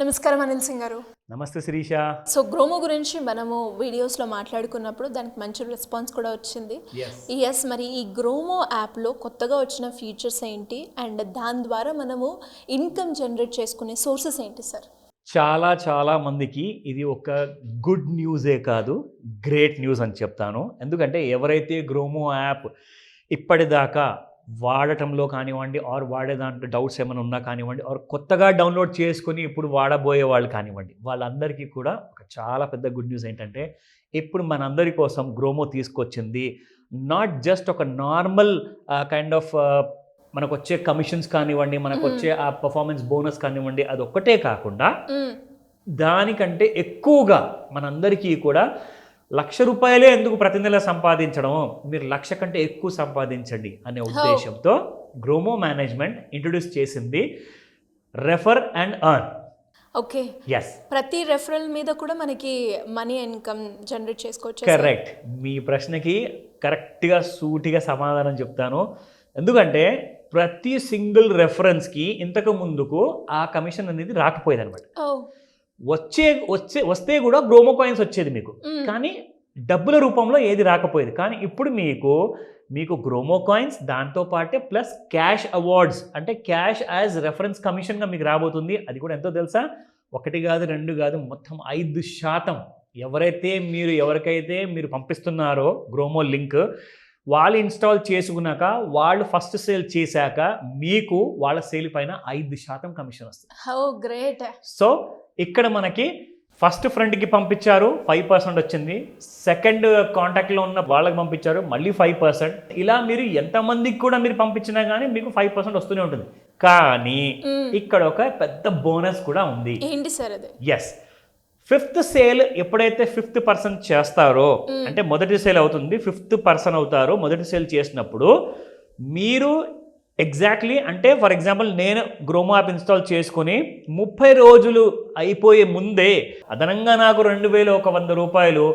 నమస్కారం అనిల్ సింగ్ గారు. నమస్తే శిరీష. సో గ్రోమో గురించి మనము వీడియోస్లో మాట్లాడుకున్నప్పుడు దానికి మంచి రెస్పాన్స్ కూడా వచ్చింది. ఎస్, మరి ఈ గ్రోమో యాప్లో కొత్తగా వచ్చిన ఫీచర్స్ ఏంటి అండ్ దాని ద్వారా మనము ఇన్కమ్ జనరేట్ చేసుకునే సోర్సెస్ ఏంటి సార్? చాలా మందికి ఇది ఒక గుడ్ న్యూసే కాదు, గ్రేట్ న్యూస్ అని చెప్తాను. ఎందుకంటే ఎవరైతే గ్రోమో యాప్ ఇప్పటిదాకా వాడటంలో కానివ్వండి, ఆర్ వాడే దాంట్లో డౌట్స్ ఏమైనా ఉన్నా కానివ్వండి, ఆర్ కొత్తగా డౌన్లోడ్ చేసుకొని ఇప్పుడు వాడబోయే వాళ్ళు కానివ్వండి, వాళ్ళందరికీ కూడా ఒక చాలా పెద్ద గుడ్ న్యూస్ ఏంటంటే ఇప్పుడు మనందరి కోసం గ్రోమో తీసుకొచ్చింది నాట్ జస్ట్ ఒక నార్మల్ కైండ్ ఆఫ్ మనకు వచ్చే కమిషన్స్ కానివ్వండి, మనకు వచ్చే ఆ పర్ఫార్మెన్స్ బోనస్ కానివ్వండి, అది ఒక్కటే కాకుండా దానికంటే ఎక్కువగా మనందరికీ కూడా ₹1,00,000 ఎందుకు ప్రతి నెల సంపాదించడం, మీరు 1,00,000 కంటే ఎక్కువ సంపాదించండి అనే ఉద్దేశంతో గ్రోమో మేనేజ్మెంట్ ఇంట్రొడ్యూస్ చేసింది refer and earn. Okay, yes, ప్రతి రెఫరల్ మీద కూడా మనకి మనీ ఇన్కమ్ జనరేట్ చేసుకోవచ్చు. కరెక్ట్. మీ ప్రశ్నకి కరెక్ట్గా సూటిగా సమాధానం చెప్తాను. ఎందుకంటే ప్రతి సింగిల్ రెఫరెన్స్కి ఇంతకు ముందుకు ఆ కమిషన్ అనేది రాకపోయేది అనమాట. వస్తే కూడా గ్రోమో కాయిన్స్ వచ్చేది మీకు, కానీ డబ్బుల రూపంలో ఏది రాకపోయేది. కానీ ఇప్పుడు మీకు గ్రోమో కాయిన్స్ దాంతోపాటే ప్లస్ క్యాష్ అవార్డ్స్, అంటే క్యాష్ యాజ్ రెఫరెన్స్ కమిషన్గా మీకు రాబోతుంది. అది కూడా ఎంతో తెలుసా? 1 కాదు 2 కాదు, మొత్తం 5%. ఎవరికైతే మీరు పంపిస్తున్నారో గ్రోమో లింక్, వాళ్ళు ఇన్స్టాల్ చేసుకున్నాక, వాళ్ళు ఫస్ట్ సేల్ చేశాక మీకు వాళ్ళ సేల్ పైన 5% కమిషన్ వస్తుంది. How great. సో ఇక్కడ మనకి ఫస్ట్ ఫ్రెండ్కి పంపించారు 5% వచ్చింది, సెకండ్ కాంటాక్ట్లో ఉన్న వాళ్ళకి పంపించారు మళ్ళీ 5%. ఇలా మీరు ఎంతమందికి కూడా మీరు పంపించినా కానీ మీకు 5% వస్తూనే ఉంటుంది. కానీ ఇక్కడ ఒక పెద్ద బోనస్ కూడా ఉంది. ఏంటి సార్ అది? ఎస్, 5th సేల్ ఎప్పుడైతే 5% చేస్తారో, అంటే మొదటి సేల్ అవుతుంది, 5th పర్సన్ అవుతారో మొదటి సేల్ చేసినప్పుడు మీరు ఎగ్జాక్ట్లీ, అంటే ఫర్ ఎగ్జాంపుల్ నేను గ్రోమో యాప్ ఇన్స్టాల్ చేసుకుని 30 రోజులు అయిపోయే ముందే అదనంగా నాకు ₹2,100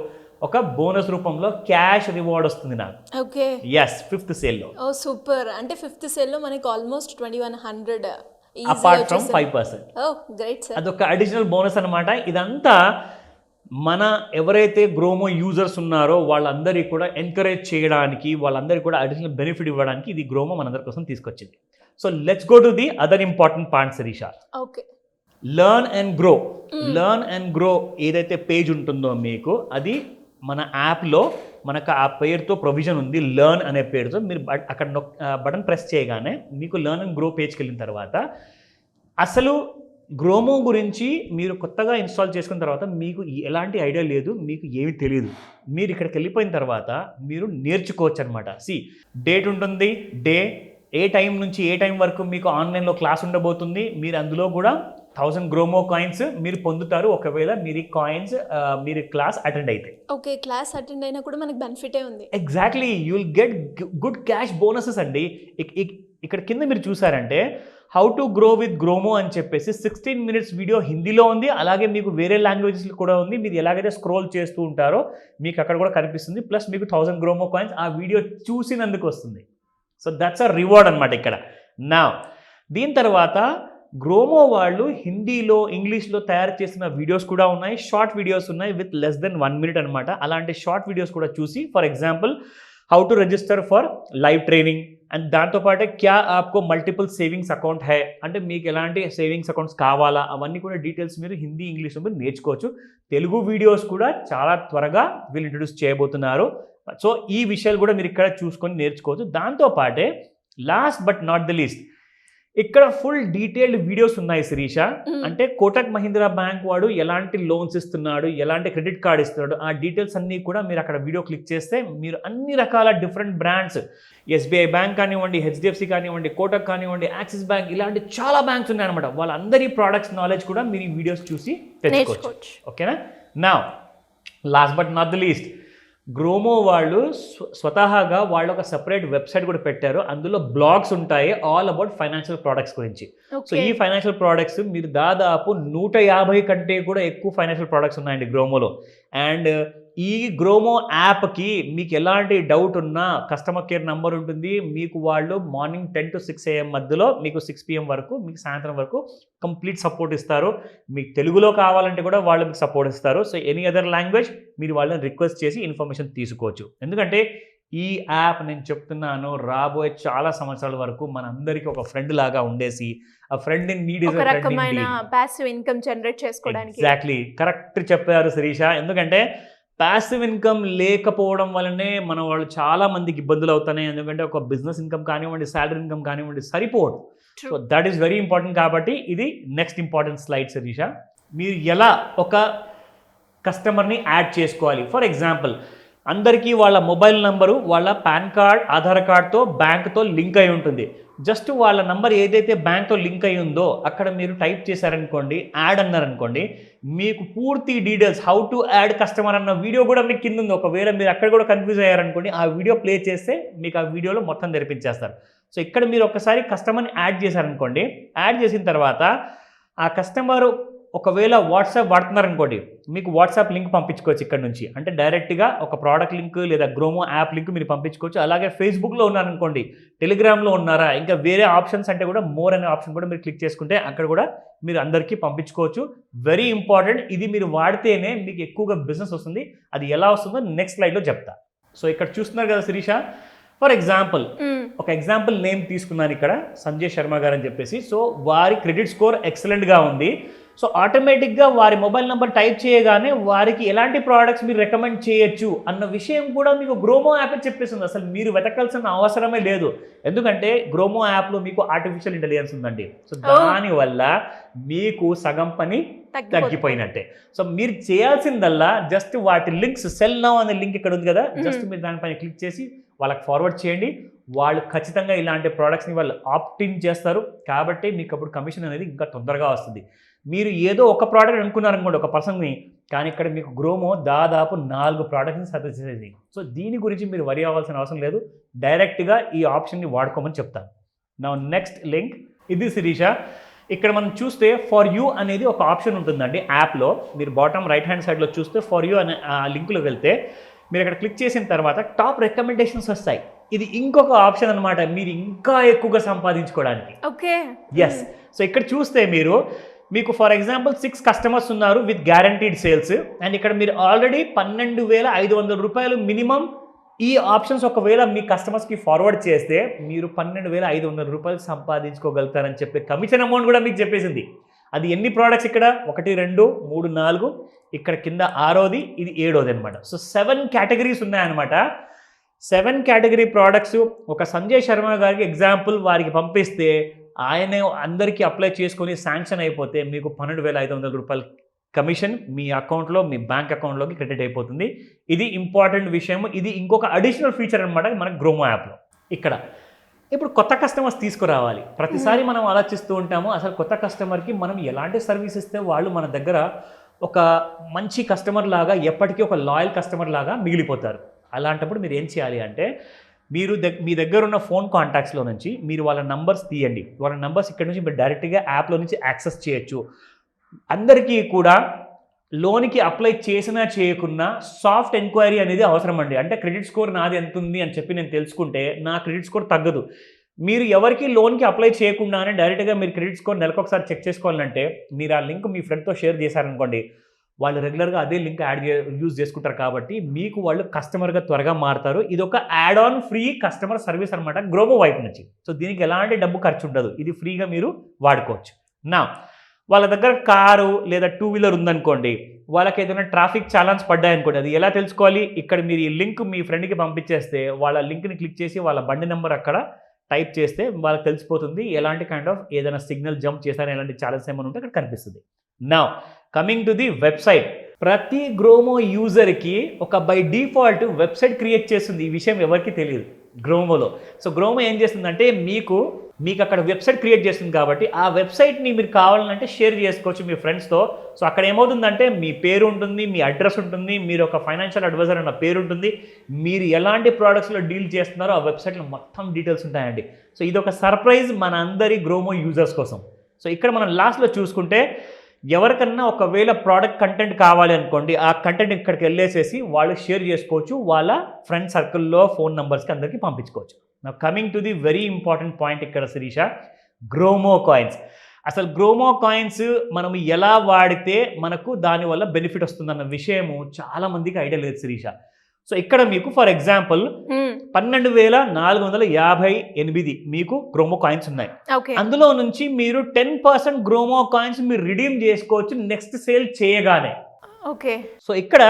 ఒక బోనస్ రూపంలో క్యాష్ రివార్డ్ వస్తుంది నాకు. ఓకే, ఎస్, 5th సేల్లో. ఓ సూపర్. అంటే 5th సేల్లో మనకి almost 2,100 apart from 5%. Great sir. అదొక అడిషనల్ బోనస్ అనమాట. ఇదంతా మన ఎవరైతే గ్రోమో యూజర్స్ ఉన్నారో వాళ్ళందరికీ కూడా ఎంకరేజ్ చేయడానికి, వాళ్ళందరికీ కూడా అడిషనల్ బెనిఫిట్ ఇవ్వడానికి ఇది గ్రోమో మనందరి కోసం తీసుకొచ్చింది. So let's go to the other important point Shirisha. Okay, learn and grow. Learn and grow ఏదైతే పేజ్ ఉంటుందో మీకు, అది మన యాప్లో మనకు ఆ పేరుతో ప్రొవిజన్ ఉంది, లెర్న్ అనే పేరుతో. మీరు అక్కడ బటన్ ప్రెస్ చేయగానే మీకు లెర్న్ అండ్ గ్రో పేజ్కి వెళ్ళిన తర్వాత అసలు గ్రోమో గురించి మీరు కొత్తగా ఇన్స్టాల్ చేసుకున్న తర్వాత మీకు ఎలాంటి ఐడియా లేదు, మీకు ఏమీ తెలియదు. మీరు ఇక్కడికి వెళ్ళిపోయిన తర్వాత మీరు నేర్చుకోవచ్చు అనమాట. డేట్ ఉంటుంది, ఏ టైం నుంచి ఏ టైం వరకు మీకు ఆన్లైన్లో క్లాస్ ఉండబోతుంది. మీరు అందులో కూడా 1000 గ్రోమో కాయిన్స్ మీరు పొందుతారు ఒకవేళ మీరు కాయిన్స్ మీరు క్లాస్ అటెండ్ అయితే. ఓకే, క్లాస్ అటెండ్ అయినా కూడా మనకి బెనిఫిటే ఉంది. Exactly, you will get good cash bonuses అండి. ఇక్కడ కింద మీరు చూసారంటే how to grow with Gromor అని చెప్పేసి 16 minutes వీడియో హిందీలో ఉంది, అలాగే మీకు వేరే లాంగ్వేజెస్లో కూడా ఉంది. మీరు ఎలాగైతే స్క్రోల్ చేస్తూ ఉంటారో మీకు అక్కడ కూడా కనిపిస్తుంది. ప్లస్ మీకు 1000 గ్రోమో కాయిన్స్ ఆ వీడియో చూసినందుకు వస్తుంది. సో దట్స్ అ రివార్డ్ అనమాట ఇక్కడ. నా దీని తర్వాత గ్రోమో వాళ్ళు హిందీలో, ఇంగ్లీష్లో తయారు చేసిన వీడియోస్ కూడా ఉన్నాయి, షార్ట్ వీడియోస్ ఉన్నాయి విత్ లెస్ దెన్ 1 minute అనమాట. అలాంటి షార్ట్ వీడియోస్ కూడా చూసి, for example how to register for live training, and దాంతోపాటే క్యా ఆప్కో మల్టిపుల్ సేవింగ్స్ అకౌంట్ హై, అంటే మీకు ఎలాంటి సేవింగ్స్ అకౌంట్స్ కావాలా, అవన్నీ కూడా డీటెయిల్స్ మీరు హిందీ, ఇంగ్లీష్లో మీరు నేర్చుకోవచ్చు. తెలుగు వీడియోస్ కూడా చాలా త్వరగా వీళ్ళు ఇంట్రొడ్యూస్ చేయబోతున్నారు. సో ఈ విషయాలు కూడా మీరు ఇక్కడ చూసుకొని నేర్చుకోవచ్చు. దాంతోపాటే last but not the least, ఇక్కడ ఫుల్ డీటెయిల్డ్ వీడియోస్ ఉన్నాయి శిరీష. అంటే కోటక్ మహీంద్రా బ్యాంక్ వాడు ఎలాంటి లోన్స్ ఇస్తున్నాడు, ఎలాంటి క్రెడిట్ కార్డ్ ఇస్తున్నాడు, ఆ డీటెయిల్స్ అన్నీ కూడా మీరు అక్కడ వీడియో క్లిక్ చేస్తే మీరు అన్ని రకాల డిఫరెంట్ బ్రాండ్స్, ఎస్బీఐ బ్యాంక్ కానివ్వండి, హెచ్డిఎఫ్సి కానివ్వండి, కోటక్ కానివ్వండి, యాక్సిస్ బ్యాంక్, ఇలాంటి చాలా బ్యాంక్స్ ఉన్నాయన్నమాట. వాళ్ళందరి ప్రోడక్ట్స్ నాలెడ్జ్ కూడా మీరు ఈ వీడియోస్ చూసి తెలుసుకోవచ్చు. ఓకేనా? నా last but not the least, Gromor వాళ్ళు స్వతహాగా వాళ్ళు ఒక సెపరేట్ వెబ్సైట్ కూడా పెట్టారు. అందులో బ్లాగ్స్ ఉంటాయి ఆల్ అబౌట్ ఫైనాన్షియల్ ప్రోడక్ట్స్ గురించి. సో ఈ ఫైనాన్షియల్ ప్రోడక్ట్స్ మీరు దాదాపు 150 కంటే కూడా ఎక్కువ ఫైనాన్షియల్ ప్రోడక్ట్స్ ఉన్నాయండి గ్రోమోలో. అండ్ ఈ గ్రోమో యాప్కి మీకు ఎలాంటి డౌట్ ఉన్నా కస్టమర్ కేర్ నెంబర్ ఉంటుంది. మీకు వాళ్ళు మార్నింగ్ 10 to 6 AM మధ్యలో మీకు 6 PM వరకు మీకు సాయంత్రం వరకు కంప్లీట్ సపోర్ట్ ఇస్తారు. మీకు తెలుగులో కావాలంటే కూడా వాళ్ళు మీకు సపోర్ట్ ఇస్తారు. సో ఎనీ అదర్ లాంగ్వేజ్ మీరు వాళ్ళని రిక్వెస్ట్ చేసి ఇన్ఫర్మేషన్ తీసుకోవచ్చు. ఎందుకంటే ఈ యాప్ నేను చెప్తున్నాను రాబోయే చాలా సంవత్సరాల వరకు మనందరికీ ఒక ఫ్రెండ్ లాగా ఉండేసి ఆ ఫ్రెండ్ ఇన్ నీడ్ ఒక రకమైన పాసివ్ ఇన్కమ్ జనరేట్ చేసుకోవడానికి. ఎగ్జాక్ట్లీ కరెక్ట్ చెప్పారు శిరీష. ఎందుకంటే పాసివ్ ఇన్కమ్ లేకపోవడం వల్లనే మన వాళ్ళు చాలా మందికి ఇబ్బందులు అవుతున్నాయి. ఎందుకంటే ఒక బిజినెస్ ఇన్కమ్ కానివ్వండి, శాలరీ ఇన్కమ్ కానివ్వండి సరిపోదు. So that is very important. కాబట్టి ఇది నెక్స్ట్ ఇంపార్టెంట్ స్లైడ్ శిరీష. మీరు ఎలా ఒక కస్టమర్ని యాడ్ చేసుకోవాలి. ఫర్ ఎగ్జాంపుల్ అందరికీ వాళ్ళ మొబైల్ నంబరు వాళ్ళ పాన్ కార్డ్, ఆధార్ కార్డ్తో బ్యాంక్తో లింక్ అయి ఉంటుంది. జస్ట్ వాళ్ళ నంబర్ ఏదైతే బ్యాంక్తో లింక్ అయి ఉందో అక్కడ మీరు టైప్ చేశారనుకోండి, యాడ్ అన్నారనుకోండి, మీకు పూర్తి details how to add customer అన్న వీడియో కూడా మీకు కింద ఉంది. ఒకవేళ మీరు అక్కడ కూడా కన్ఫ్యూజ్ అయ్యారనుకోండి, ఆ వీడియో ప్లే చేస్తే మీకు ఆ వీడియోలో మొత్తం తెరిపించేస్తారు. సో ఇక్కడ మీరు ఒకసారి కస్టమర్ని యాడ్ చేశారనుకోండి, యాడ్ చేసిన తర్వాత ఆ కస్టమర్ ఒకవేళ వాట్సాప్ వాడుతున్నారనుకోండి, మీకు వాట్సాప్ లింక్ పంపించుకోవచ్చు ఇక్కడ నుంచి. అంటే డైరెక్ట్గా ఒక ప్రోడక్ట్ లింక్ లేదా గ్రోమో యాప్ లింక్ మీరు పంపించుకోవచ్చు. అలాగే ఫేస్బుక్లో ఉన్నారనుకోండి, టెలిగ్రామ్లో ఉన్నారా, ఇంకా వేరే ఆప్షన్స్ అంటే కూడా మోర్ అనే ఆప్షన్ కూడా మీరు క్లిక్ చేసుకుంటే అక్కడ కూడా మీరు అందరికీ పంపించుకోవచ్చు. Very important. ఇది మీరు వాడితేనే మీకు ఎక్కువగా బిజినెస్ వస్తుంది. అది ఎలా వస్తుందో నెక్స్ట్ స్లైడ్లో చెప్తా. సో ఇక్కడ చూస్తున్నారు కదా శిరీష, ఫర్ ఎగ్జాంపుల్ ఒక ఎగ్జాంపుల్ నేమ్ తీసుకున్నాను ఇక్కడ, సంజయ్ శర్మ గారు అని చెప్పేసి. సో వారి క్రెడిట్ స్కోర్ ఎక్సలెంట్గా ఉంది. సో ఆటోమేటిక్గా వారి మొబైల్ నెంబర్ టైప్ చేయగానే వారికి ఎలాంటి ప్రోడక్ట్స్ మీరు రికమెండ్ చేయొచ్చు అన్న విషయం కూడా మీకు గ్రోమో యాప్ చెప్పేస్తుంది. అసలు మీరు వెతకాల్సిన అవసరమే లేదు. ఎందుకంటే గ్రోమో యాప్లో మీకు ఆర్టిఫిషియల్ ఇంటెలిజెన్స్ ఉందండి. సో దానివల్ల మీకు సగం పని తగ్గిపోయినట్టే. సో మీరు చేయాల్సిందల్లా జస్ట్ వాటి లింక్స్, సెల్ నౌ అనే లింక్ ఇక్కడ ఉంది కదా, జస్ట్ మీరు దానిపైన క్లిక్ చేసి వాళ్ళకి ఫార్వర్డ్ చేయండి. వాళ్ళు ఖచ్చితంగా ఇలాంటి ప్రోడక్ట్స్ని వాళ్ళు ఆప్టిన్ చేస్తారు. కాబట్టి మీకు అప్పుడు కమిషన్ అనేది ఇంకా తొందరగా వస్తుంది. మీరు ఏదో ఒక ప్రోడక్ట్ అనుకున్నారనుకోండి ఒక పర్సన్ని, కానీ ఇక్కడ మీకు గ్రోమో దాదాపు 4 ప్రోడక్ట్ని సజెస్ట్ చేసేది. సో దీని గురించి మీరు వరి అవ్వాల్సిన అవసరం లేదు. డైరెక్ట్గా ఈ ఆప్షన్ని వాడుకోమని చెప్తాను. నా నెక్స్ట్ లింక్ ఇది శిరీష. ఇక్కడ మనం చూస్తే ఫర్ యూ అనేది ఒక ఆప్షన్ ఉంటుందండి యాప్లో. మీరు బాటమ్ రైట్ హ్యాండ్ సైడ్లో చూస్తే ఫర్ యూ అనే ఆ లింక్లోకి వెళ్తే మీరు అక్కడ క్లిక్ చేసిన తర్వాత టాప్ రికమెండేషన్స్ వస్తాయి. ఇది ఇంకొక ఆప్షన్ అనమాట, మీరు ఇంకా ఎక్కువగా సంపాదించుకోవడానికి. Okay, yes. సో ఇక్కడ చూస్తే మీకు ఫర్ ఎగ్జాంపుల్ 6 కస్టమర్స్ ఉన్నారు విత్ గ్యారంటీడ్ సేల్స్. అండ్ ఇక్కడ మీరు ఆల్రెడీ 12,500 రూపాయలు మినిమం ఈ ఆప్షన్స్ ఒకవేళ మీ కస్టమర్స్కి ఫార్వర్డ్ చేస్తే మీరు 12,500 రూపాయలు సంపాదించుకోగలుగుతారని చెప్పే కమిషన్ అమౌంట్ కూడా మీకు చెప్పేసింది. అది ఎన్ని ప్రోడక్ట్స్ ఇక్కడ 1, 2, 3, 4, ఇక్కడ కింద 6వది, ఇది 7వది అనమాట. సో 7 కేటగిరీస్ ఉన్నాయన్నమాట. 7 కేటగిరీ ప్రోడక్ట్స్ ఒక సంజయ్ శర్మ గారికి ఎగ్జాంపుల్ వారికి పంపిస్తే ఆయన అందరికీ అప్లై చేసుకొని శాంక్షన్ అయిపోతే మీకు 12,500 రూపాయలు కమిషన్ మీ అకౌంట్లో, మీ బ్యాంక్ అకౌంట్లోకి క్రెడిట్ అయిపోతుంది. ఇది ఇంపార్టెంట్ విషయం. ఇది ఇంకొక అడిషనల్ ఫీచర్ అనమాట మన గ్రోమో యాప్లో. ఇక్కడ ఇప్పుడు కొత్త కస్టమర్స్ తీసుకురావాలి. ప్రతిసారి మనం ఆలోచిస్తూ ఉంటాము అసలు కొత్త కస్టమర్కి మనం ఎలాంటి సర్వీస్ ఇస్తే వాళ్ళు మన దగ్గర ఒక మంచి కస్టమర్ లాగా, ఎప్పటికీ ఒక లాయల్ కస్టమర్ లాగా మిగిలిపోతారు. అలాంటప్పుడు మీరు ఏం చేయాలి అంటే మీ దగ్గర ఉన్న ఫోన్ కాంటాక్ట్స్లో నుంచి మీరు వాళ్ళ నంబర్స్ తీయండి. వాళ్ళ నంబర్స్ ఇక్కడ నుంచి మీరు డైరెక్ట్గా యాప్లో నుంచి యాక్సెస్ చేయొచ్చు. అందరికీ కూడా లోన్కి అప్లై చేసినా చేయకున్నా సాఫ్ట్ ఎంక్వైరీ అనేది అవసరం అండి. అంటే క్రెడిట్ స్కోర్ నాది ఎంత ఉంది అని చెప్పి నేను తెలుసుకుంటే నా క్రెడిట్ స్కోర్ తగ్గదు. మీరు ఎవరికి లోన్కి అప్లై చేయకుండానే డైరెక్ట్గా మీరు క్రెడిట్ స్కోర్ నెలకొకసారి చెక్ చేసుకోవాలంటే మీరు ఆ లింక్ మీ ఫ్రెండ్తో షేర్ చేశారనుకోండి, వాళ్ళు రెగ్యులర్గా అదే లింక్ యూజ్ చేసుకుంటారు. కాబట్టి మీకు వాళ్ళు కస్టమర్గా త్వరగా మారుతారు. ఇది ఒక add on free customer service అనమాట గ్రోమో వైపు నుంచి. సో దీనికి ఎలాంటి డబ్బు ఖర్చు ఉండదు. ఇది ఫ్రీగా మీరు వాడుకోవచ్చు. నా వాళ్ళ దగ్గర కారు లేదా 2 వీలర్ ఉందనుకోండి, వాళ్ళకి ఏదైనా ట్రాఫిక్ చాలన్స్ పడ్డాయనుకోండి, అది ఎలా తెలుసుకోవాలి? ఇక్కడ మీరు ఈ లింక్ మీ ఫ్రెండ్కి పంపించేస్తే వాళ్ళ లింక్ని క్లిక్ చేసి వాళ్ళ బండి నెంబర్ అక్కడ టైప్ చేస్తే వాళ్ళకి తెలిసిపోతుంది ఎలాంటి కైండ్ ఆఫ్ ఏదైనా సిగ్నల్ జంప్ చేశారో ఎలాంటి ఛాలెంజ్ ఏమైనా ఉంటే అక్కడ కనిపిస్తుంది. Now coming to the website. ప్రతి గ్రోమో యూజర్కి ఒక బై డిఫాల్ట్ వెబ్సైట్ క్రియేట్ చేస్తుంది. ఈ విషయం ఎవరికి తెలియదు గ్రోమోలో. సో గ్రోమో ఏం చేస్తుందంటే మీకు అక్కడ వెబ్సైట్ క్రియేట్ చేస్తుంది. కాబట్టి ఆ వెబ్సైట్ని మీరు కావాలంటే షేర్ చేసుకోవచ్చు మీ ఫ్రెండ్స్తో. సో అక్కడ ఏమవుతుందంటే మీ పేరు ఉంటుంది, మీ అడ్రస్ ఉంటుంది, మీరు ఒక ఫైనాన్షియల్ అడ్వైజర్ అన్న పేరు ఉంటుంది, మీరు ఎలాంటి ప్రోడక్ట్స్లో డీల్ చేస్తున్నారో ఆ వెబ్సైట్లో మొత్తం డీటెయిల్స్ ఉంటాయండి. సో ఇది ఒక సర్ప్రైజ్ మన అందరి గ్రోమో యూజర్స్ కోసం. సో ఇక్కడ మనం లాస్ట్లో చూసుకుంటే ఎవరికన్నా ఒకవేళ ప్రోడక్ట్ కంటెంట్ కావాలి అనుకోండి, ఆ కంటెంట్ ఇక్కడికి వెళ్ళేసేసి వాళ్ళు షేర్ చేసుకోవచ్చు, వాళ్ళ ఫ్రెండ్ సర్కిల్లో ఫోన్ నెంబర్స్కి అందరికీ పంపించుకోవచ్చు. నా coming to the very important point ఇక్కడ శిరీష, గ్రోమో కాయిన్స్. అసలు గ్రోమో కాయిన్స్ మనం ఎలా వాడితే మనకు దానివల్ల బెనిఫిట్ వస్తుందన్న విషయము చాలా మందికి ఐడియా లేదు శిరీష. సో ఇక్కడ మీకు ఫర్ ఎగ్జాంపుల్ 12,458 మీకు గ్రోమో కాయిన్స్ ఉన్నాయి. అందులో నుంచి మీరు 10% గ్రోమో కాయిన్స్ మీరు రిడీమ్ చేసుకోవచ్చు నెక్స్ట్ సేల్ చేయగానే. ఓకే. సో ఇక్కడ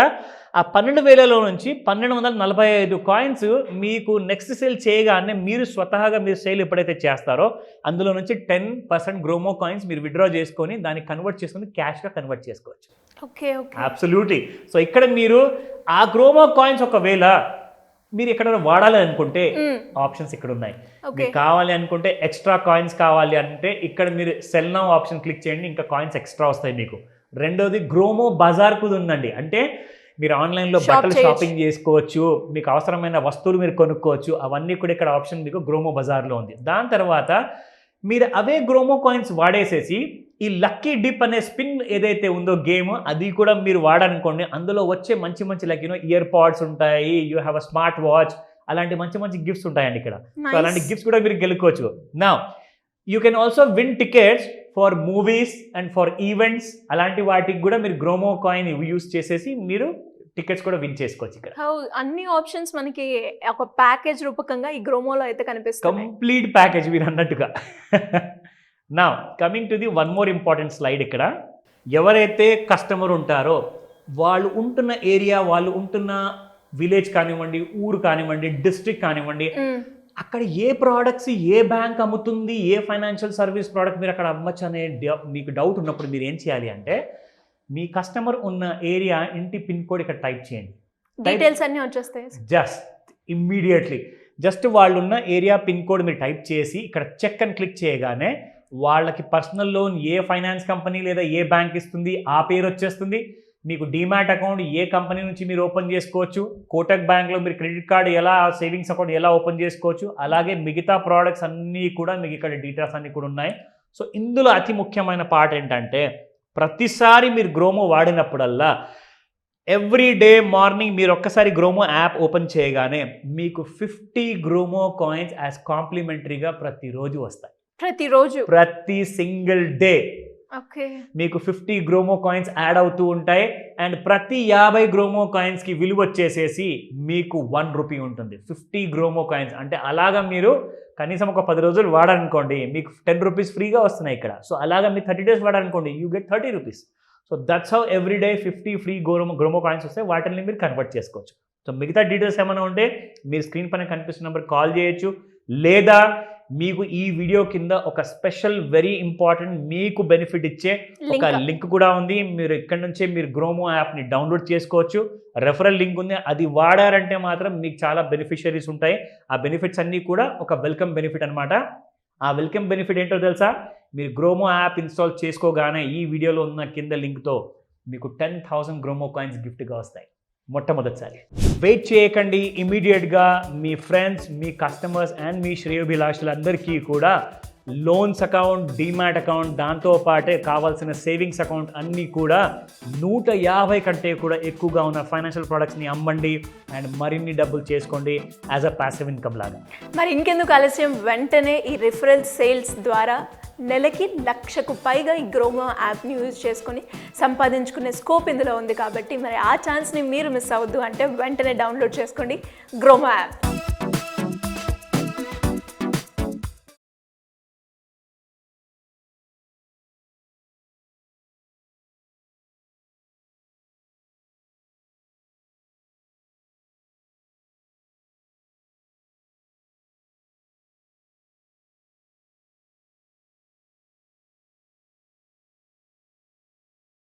ఆ 12,000లో నుంచి 1,245 కాయిన్స్ మీకు నెక్స్ట్ సేల్ చేయగానే మీరు స్వతహాగా మీరు సేల్ ఎప్పుడైతే చేస్తారో అందులో నుంచి 10% గ్రోమో కాయిన్స్ మీరు విత్డ్రా చేసుకొని దాన్ని కన్వర్ట్ చేసుకొని క్యాష్గా కన్వర్ట్ చేసుకోవచ్చు. Okay okay, absolutely. సో ఇక్కడ మీరు ఆ గ్రోమో కాయిన్స్ ఒకవేళ మీరు ఎక్కడ వాడాలి అనుకుంటే ఆప్షన్స్ ఇక్కడ ఉన్నాయి. మీకు కావాలి అనుకుంటే ఎక్స్ట్రా కాయిన్స్ కావాలి అంటే ఇక్కడ మీరు సెల్ నౌ ఆప్షన్ క్లిక్ చేయండి, ఇంకా కాయిన్స్ ఎక్స్ట్రా వస్తాయి మీకు. రెండోది గ్రోమో బజార్ కూడా ఉందండి, అంటే మీరు ఆన్లైన్లో బట్టలు షాపింగ్ చేసుకోవచ్చు, మీకు అవసరమైన వస్తువులు మీరు కొనుక్కోవచ్చు, అవన్నీ కూడా ఇక్కడ ఆప్షన్ మీకు గ్రోమో బజార్లో ఉంది. దాని తర్వాత మీరు అవే గ్రోమో కాయిన్స్ వాడేసేసి ఈ లక్కీ డిప్ అనే స్పిన్ ఏదైతే ఉందో గేమ్, అది కూడా మీరు వాడాలనుకోండి, అందులో వచ్చే మంచి మంచి లైక్ ఇయర్ పాడ్స్ ఉంటాయి, you have a smart watch, అలాంటి మంచి మంచి గిఫ్ట్స్ ఉంటాయండి ఇక్కడ. సో అలాంటి గిఫ్ట్స్ కూడా మీరు గెలుకోవచ్చు. నా you can also win tickets for movies and for events, అలాంటి వాటికి కూడా మీరు గ్రోమో కాయిన్ యూస్ చేసేసి మీరు టికెట్స్ కూడా విన్ చేసుకోవచ్చు. ఇక్కడ అన్ని ఆప్షన్స్ మనకి ఒక ప్యాకేజ్ రూపకంగా ఈ గ్రోమోలో అయితే కనిపిస్తుంది, కంప్లీట్ ప్యాకేజ్ మీరు అన్నట్టుగా. నా coming to the one more important slide. ఇక్కడ ఎవరైతే కస్టమర్ ఉంటారో వాళ్ళు ఉంటున్న ఏరియా, వాళ్ళు ఉంటున్న విలేజ్ కానివ్వండి, ఊరు కానివ్వండి, డిస్ట్రిక్ట్ కానివ్వండి, అక్కడ ఏ ప్రోడక్ట్స్ ఏ బ్యాంక్ అమ్ముతుంది, ఏ ఫైనాన్షియల్ సర్వీస్ ప్రోడక్ట్ మీరు అక్కడ అమ్మచ్చు అనే మీకు డౌట్ ఉన్నప్పుడు మీరు ఏం చేయాలి అంటే మీ కస్టమర్ ఉన్న ఏరియా ఇంటి పిన్ కోడ్ ఇక్కడ టైప్ చేయండి, డీటెయిల్స్ అన్నీ వచ్చేస్తాయి జస్ట్ ఇమ్మీడియట్లీ. జస్ట్ వాళ్ళు ఉన్న ఏరియా పిన్ కోడ్ మీరు టైప్ చేసి ఇక్కడ చెక్ అని క్లిక్ చేయగానే వాళ్ళకి పర్సనల్ లోన్ ఏ ఫైనాన్స్ కంపెనీ లేదా ఏ బ్యాంక్ ఇస్తుంది ఆ పేరు వచ్చేస్తుంది. మీకు డీమ్యాట్ అకౌంట్ ఏ కంపెనీ నుంచి మీరు ఓపెన్ చేసుకోవచ్చు, కోటక్ బ్యాంక్లో మీరు క్రెడిట్ కార్డు ఎలా, సేవింగ్స్ అకౌంట్ ఎలా ఓపెన్ చేసుకోవచ్చు, అలాగే మిగతా ప్రోడక్ట్స్ అన్నీ కూడా మీకు ఇక్కడ డీటెయిల్స్ అన్నీ కూడా ఉన్నాయి. సో ఇందులో అతి ముఖ్యమైన పార్ట్ ఏంటంటే ప్రతిసారి మీరు గ్రోమో వాడినప్పుడల్లా ఎవ్రీ డే మార్నింగ్ మీరు ఒక్కసారి గ్రోమో యాప్ ఓపెన్ చేయగానే మీకు 50 గ్రోమో కాయిన్స్ యాజ్ కాంప్లిమెంటరీగా ప్రతిరోజు వస్తాయి. ప్రతి సింగిల్ డే మీకు 50 గ్రోమో కాయిన్స్ యాడ్ అవుతూ ఉంటాయి. అండ్ ప్రతి 50 గ్రోమో కాయిన్స్కి విలువ వచ్చేసేసి మీకు 1 రూపీ ఉంటుంది. 50 గ్రోమో కాయిన్స్ అంటే అలాగా మీరు కనీసం ఒక 10 రోజులు వాడాలనుకోండి మీకు 10 రూపీస్ ఫ్రీగా వస్తున్నాయి ఇక్కడ. సో అలాగా మీరు 30 డేస్ వాడాలనుకోండి you get 30 rupees. So that's how every day 50 free Gromo coins వస్తాయి, వాటిని మీరు కన్వర్ట్ చేసుకోవచ్చు. సో మిగతా డీటెయిల్స్ ఏమైనా ఉంటే మీరు స్క్రీన్ పైన కనిపిస్తున్న నెంబర్ కాల్ చేయొచ్చు, లేదా మీకు ఈ వీడియో కింద ఒక స్పెషల్ వెరీ ఇంపార్టెంట్ మీకు బెనిఫిట్ ఇచ్చే ఒక లింక్ కూడా ఉంది. మీరు ఇక్కడ నుంచే మీరు గ్రోమో యాప్ని డౌన్లోడ్ చేసుకోవచ్చు. రెఫరల్ లింక్ ఉంది, అది వాడారంటే మాత్రం మీకు చాలా బెనిఫిషరీస్ ఉంటాయి. ఆ బెనిఫిట్స్ అన్నీ కూడా ఒక వెల్కమ్ బెనిఫిట్ అనమాట. ఆ వెల్కమ్ బెనిఫిట్ ఏంటో తెలుసా? మీరు గ్రోమో యాప్ ఇన్స్టాల్ చేసుకోగానే ఈ వీడియోలో ఉన్న కింద లింక్తో మీకు 10,000 గ్రోమో కాయిన్స్ గిఫ్ట్గా వస్తాయి మొట్టమొదటిసారి. వెయిట్ చేయకండి, ఇమీడియట్గా మీ ఫ్రెండ్స్, మీ కస్టమర్స్ అండ్ మీ శ్రేయోభిలాషులందరికీ కూడా లోన్స్ అకౌంట్, డీమ్యాట్ అకౌంట్, దాంతోపాటే కావాల్సిన సేవింగ్స్ అకౌంట్ అన్నీ కూడా 150 కంటే కూడా ఎక్కువగా ఉన్న ఫైనాన్షియల్ ప్రోడక్ట్స్ని అమ్మండి అండ్ మరిన్ని డబ్బులు చేసుకోండి యాజ్ అ ప్యాసివ్ ఇన్కమ్ లాగా. మరి ఇంకెందుకు ఆలస్యం, వెంటనే ఈ రిఫరల్ సేల్స్ ద్వారా నెలకి 1,00,000కు పైగా ఈ గ్రోమో యాప్ని యూజ్ చేసుకొని సంపాదించుకునే స్కోప్ ఇందులో ఉంది. కాబట్టి మరి ఆ ఛాన్స్ని మీరు మిస్ అవ్వద్దు అంటే వెంటనే డౌన్లోడ్ చేసుకోండి గ్రోమో యాప్.